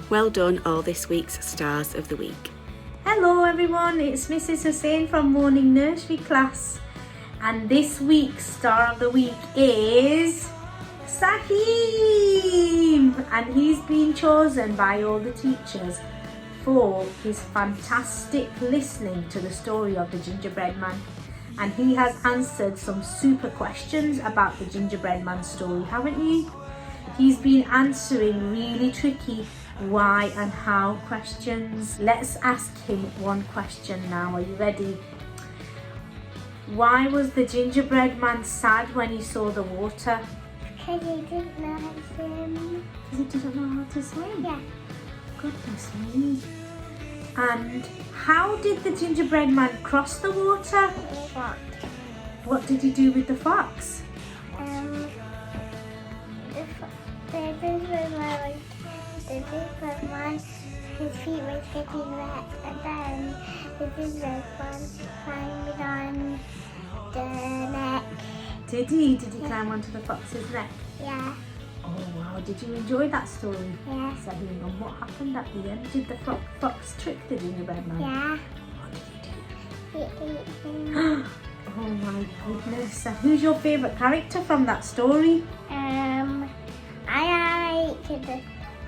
Well done, all this week's Stars of the Week. Hello everyone, it's Mrs. Hussain from Morning Nursery Class. And this week's Star of the Week is Saheem. And he's been chosen by all the teachers for his fantastic listening to the story of the gingerbread man. And he has answered some super questions about the gingerbread man story, haven't you? He's been answering really tricky why and how questions. Let's ask him one question now. Are you ready? Why was the gingerbread man sad when he saw the water? Because he didn't know how to swim. Because he didn't know how to swim? Yeah. Goodness me. And how did the gingerbread man cross the water? What? What did he do with the fox? The gingerbread man, his feet was getting wet, and then the gingerbread man climbed on the neck. Did he? Did he climb onto the fox's neck? Yeah. Oh wow, did you enjoy that story? Yeah. Saheem, and what happened at the end? Did the fox trick the gingerbread man? Yeah. What did He ate him. he do? Oh my goodness. And who's your favourite character from that story? I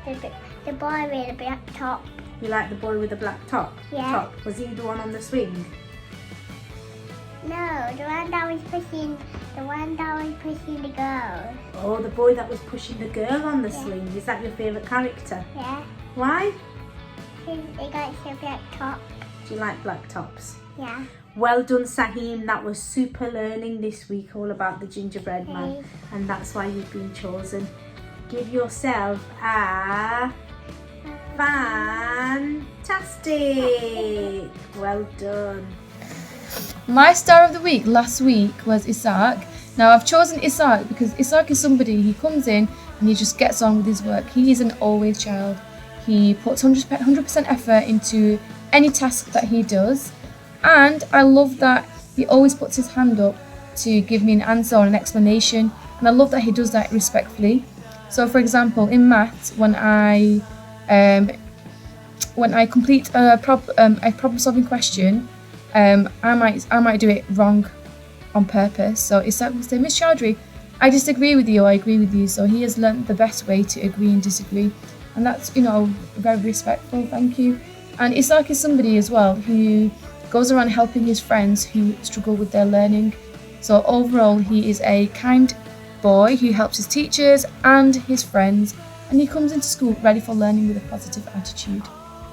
like the boy with the black top. You like the boy with the black top? Yeah. Was he the one on the swing? No, the one that was pushing the girl. Oh, the boy that was pushing the girl on the Yeah. swing. Is that your favourite character? Yeah. Why? He got the black top. Do you like black tops? Yeah. Well done, Saheem. That was super learning this week, all about the gingerbread man. Okay. And that's why you've been chosen. Give yourself a fantastic. Well done. My star of the week last week was Isaac. Now I've chosen Isaac because Isaac is somebody, he comes in and he just gets on with his work. He is an always child. He puts 100% effort into any task that he does. And I love that he always puts his hand up to give me an answer or an explanation. And I love that he does that respectfully. So for example, in maths, when I complete a problem-solving question, I might do it wrong on purpose. So it's like we'll say, Miss Chowdhury, I disagree with you, or I agree with you. So he has learnt the best way to agree and disagree, and that's very respectful. Thank you. And Isaac is somebody as well who goes around helping his friends who struggle with their learning. So overall, he is a kind boy who helps his teachers and his friends, and he comes into school ready for learning with a positive attitude.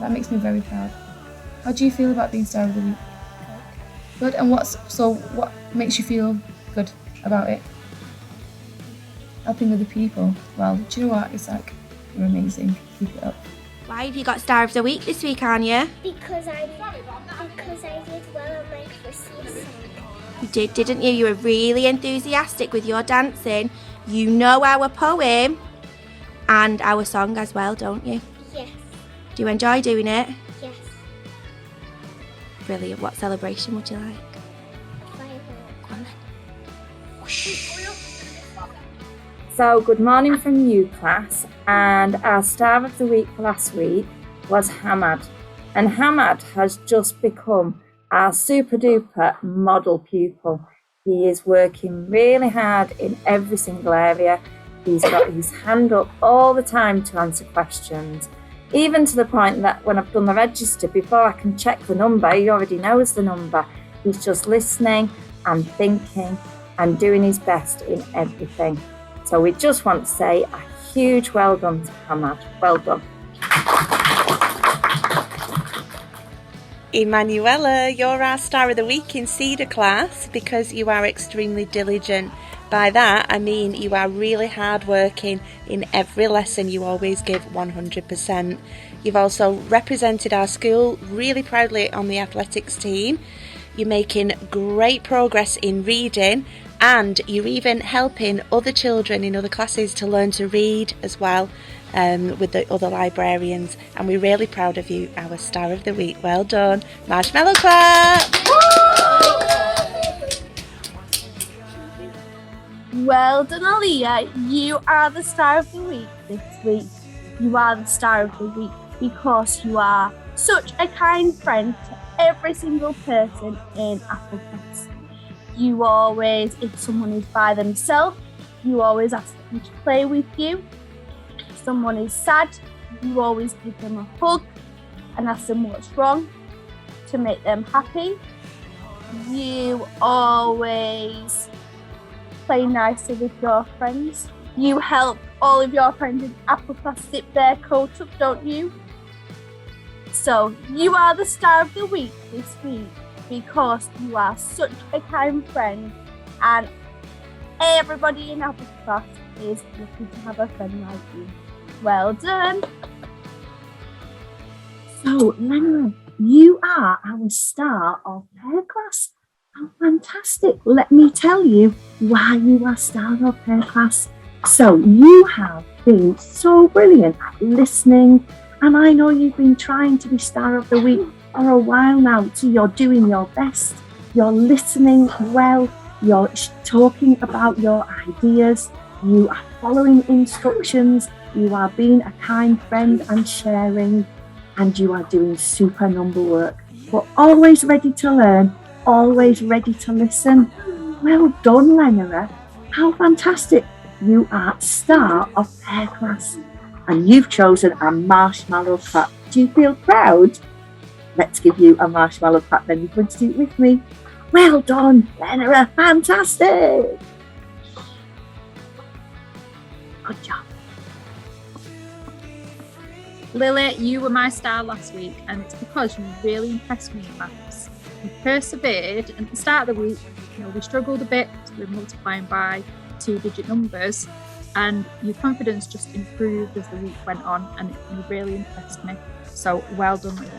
That makes me very proud. How do you feel about being Star of the Week? Good. And what makes you feel good about it? Helping other people. Well, do you know what, Isaac? You're amazing. Keep it up. Why have you got Star of the Week this week, Anya? Because I did well on my first lesson. You did, didn't you? You were really enthusiastic with your dancing. You know our poem and our song as well, don't you? Yes. Do you enjoy doing it? Yes. Brilliant. What celebration would you like? Fireworks. Go on then. So good morning from you, class, and our star of the week last week was Hamad, and Hamad has just become our super duper model pupil. He is working really hard in every single area. He's got his hand up all the time to answer questions, even to the point that when I've done the register, before I can check the number, he already knows the number. He's just listening and thinking and doing his best in everything. So we just want to say a huge well done to Hamad. Well done. Emanuela, you're our Star of the Week in Cedar class because you are extremely diligent. By that, I mean you are really hardworking in every lesson. You always give 100%. You've also represented our school really proudly on the athletics team. You're making great progress in reading, and you're even helping other children in other classes to learn to read as well, with the other librarians. And we're really proud of you, our Star of the Week. Well done. Marshmallow clap! Well done, Aaliyah. You are the Star of the Week this week. you are the star of the week because you are such a kind friend to every single person in Apple Class. You always, if someone is by themselves, you always ask them to play with you. If someone is sad, you always give them a hug and ask them what's wrong to make them happy. You always play nicely with your friends. You help all of your friends in Apple Class zip their coat up, don't you? So you are the star of the week this week because you are such a kind friend and everybody in Apple Class is lucky to have a friend like you. Well done. So, Lenora, you are our star of Pear Class. How fantastic. Let me tell you why you are star of Pear Class. So, you have been so brilliant at listening, and I know you've been trying to be star of the week for a while now, so you're doing your best. You're listening well. You're talking about your ideas. You are following instructions. You are being a kind friend and sharing. And you are doing super number work. But always ready to learn. Always ready to listen. Well done, Lenora. How fantastic. You are star of Pear Class. And you've chosen a marshmallow clap. Do you feel proud? Let's give you a marshmallow clap then. You're going to do it with me. Well done, Lenora. Fantastic. Good job. Lily, you were my star last week, and it's because you really impressed me in maths. You persevered, and at the start of the week, we struggled a bit with multiplying by 2-digit numbers, and your confidence just improved as the week went on, and you really impressed me. So well done, Lily.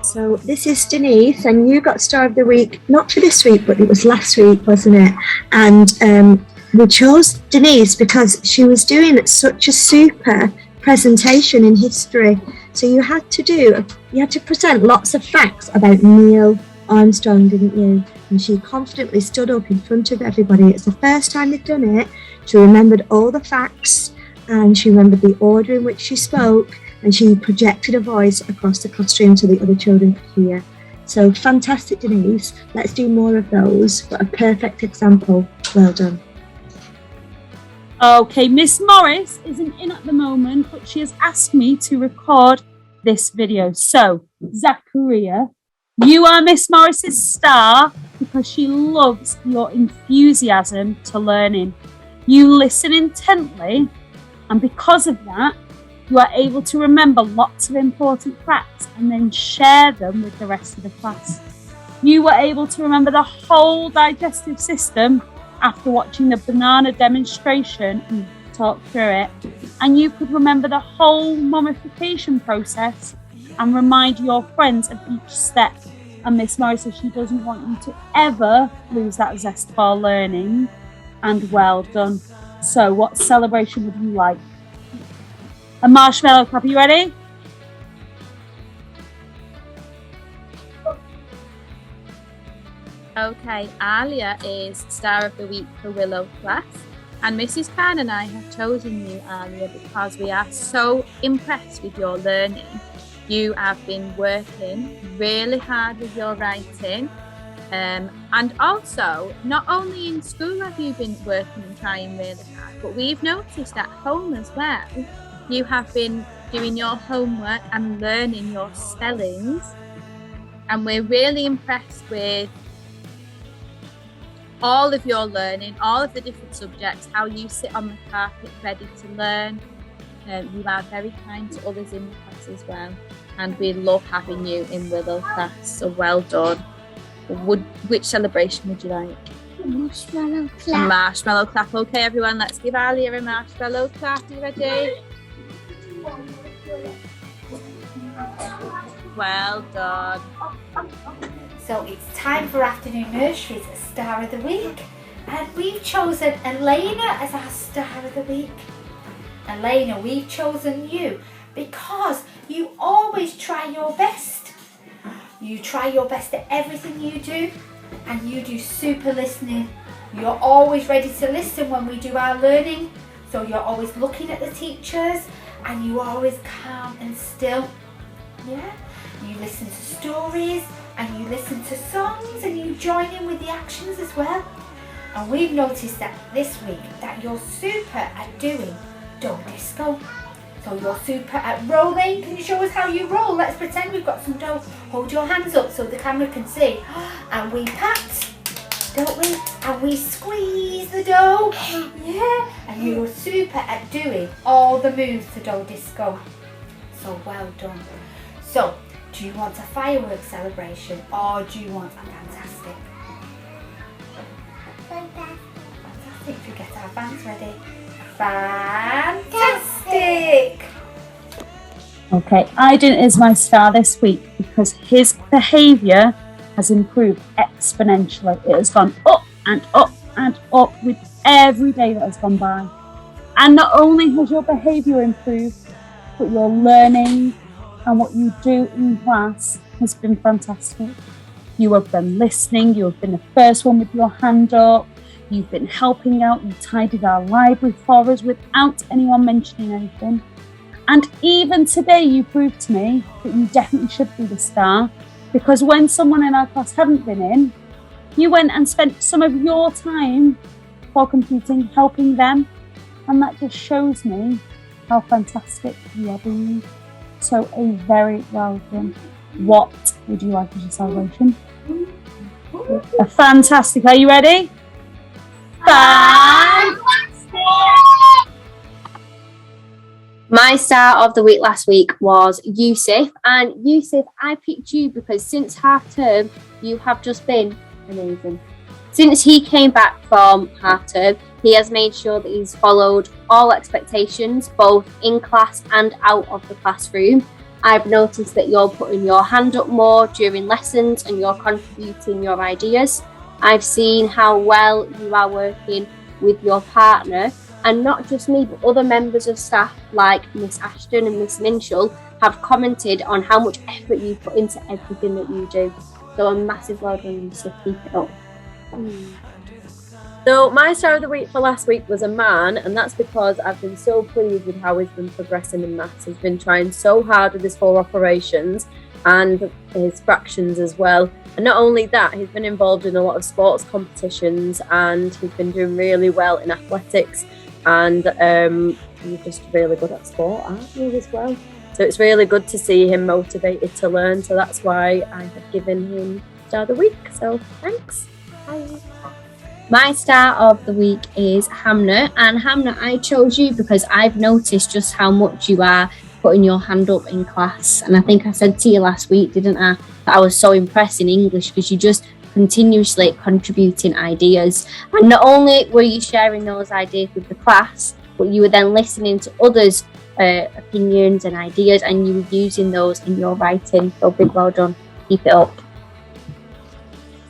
So this is Denise, and you got star of the week, not for this week, but it was last week, wasn't it? And we chose Denise because she was doing such a super presentation in history. So you had to present lots of facts about Neil Armstrong, didn't you? And she confidently stood up in front of everybody. It's the first time they'd done it. She remembered all the facts, and she remembered the order in which she spoke, and she projected a voice across the classroom so the other children could hear. So fantastic, Denise. Let's do more of those. What a perfect example. Well done. Okay, Miss Morris isn't in at the moment, but she has asked me to record this video. So, Zachariah, you are Miss Morris's star because she loves your enthusiasm to learning. You listen intently, and because of that, you are able to remember lots of important facts and then share them with the rest of the class. You were able to remember the whole digestive system after watching the banana demonstration and talk through it, and you could remember the whole mummification process and remind your friends of each step. And Miss Morris says she doesn't want you to ever lose that zest for learning. And well done. So what celebration would you like? A marshmallow clap, are you ready? Okay, Alia is Star of the Week for Willow Class, and Mrs. Khan and I have chosen you, Alia, because we are so impressed with your learning. You have been working really hard with your writing, and also not only in school have you been working and trying really hard, but we've noticed at home as well. You have been doing your homework and learning your spellings, and we're really impressed with all of your learning, all of the different subjects, how you sit on the carpet ready to learn. You are very kind to others in the class as well, and we love having you in Willow Class, so well done. Which celebration would you like? Marshmallow clap. A marshmallow clap. Okay, everyone, let's give Alia a marshmallow clap. Are you ready? Well done. So it's time for Afternoon Nursery's Star of the Week, and we've chosen Elena as our Star of the Week. Elena, we've chosen you because you always try your best. You try your best at everything you do, and you do super listening. You're always ready to listen when we do our learning. So you're always looking at the teachers and you are always calm and still. Yeah? You listen to stories and you listen to songs and you join in with the actions as well. And we've noticed that this week that you're super at doing dough disco. So you're super at rolling. Can you show us how you roll? Let's pretend we've got some dough. Hold your hands up so the camera can see. And we pat, don't we? And we squeeze the dough. Yeah. And you're super at doing all the moves to dough disco. So well done. So, do you want a fireworks celebration or do you want a fantastic? Fantastic. If we get our fans ready. Fantastic! Okay, Aiden is my star this week because his behaviour has improved exponentially. It has gone up and up and up with every day that has gone by. And not only has your behaviour improved, but your learning and what you do in class has been fantastic. You have been listening, you have been the first one with your hand up, you've been helping out, you tidied our library for us without anyone mentioning anything. And even today you proved to me that you definitely should be the star, because when someone in our class hadn't been in, you went and spent some of your time for computing, helping them, and that just shows me how fantastic you are being. So a very well done. What would you like as your celebration? A fantastic. Are you ready? Fantastic! My star of the week last week was Yusuf. And Yusuf, I picked you because since half term, you have just been amazing. Since he came back from half term, he has made sure that he's followed all expectations, both in class and out of the classroom. I've noticed that you're putting your hand up more during lessons and you're contributing your ideas. I've seen how well you are working with your partner, and not just me, but other members of staff like Miss Ashton and Miss Minshall have commented on how much effort you put into everything that you do. So a massive well done, so keep it up. So my star of the week for last week was a man, and that's because I've been so pleased with how he's been progressing in maths. He's been trying so hard with his 4 operations and his fractions as well. And not only that, he's been involved in a lot of sports competitions and he's been doing really well in athletics, and he's just really good at sport, aren't you, as well? So it's really good to see him motivated to learn. So that's why I have given him star of the week. So thanks. Bye. My star of the week is Hamna, and Hamna, I chose you because I've noticed just how much you are putting your hand up in class. And I think I said to you last week, didn't I, that I was so impressed in English because you just continuously contributing ideas. And not only were you sharing those ideas with the class, but you were then listening to others' opinions and ideas, and you were using those in your writing. So big well done. Keep it up.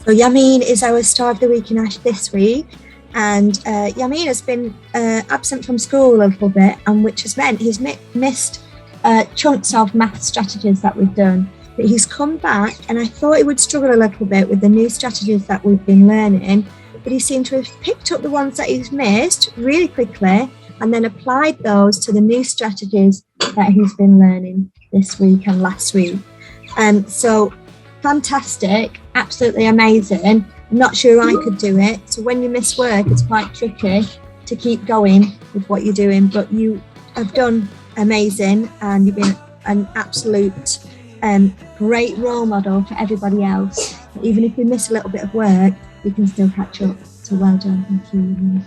So Yamin is our star of the week in Ash this week, and Yamin has been absent from school a little bit, and which has meant he's missed chunks of math strategies that we've done. But he's come back, and I thought he would struggle a little bit with the new strategies that we've been learning, but he seemed to have picked up the ones that he's missed really quickly and then applied those to the new strategies that he's been learning this week and last week. So fantastic, absolutely amazing. I'm not sure I could do it. So when you miss work, it's quite tricky to keep going with what you're doing, but you have done amazing, and you've been an absolute great role model for everybody else. Even if we miss a little bit of work, we can still catch up. So well done. Thank you.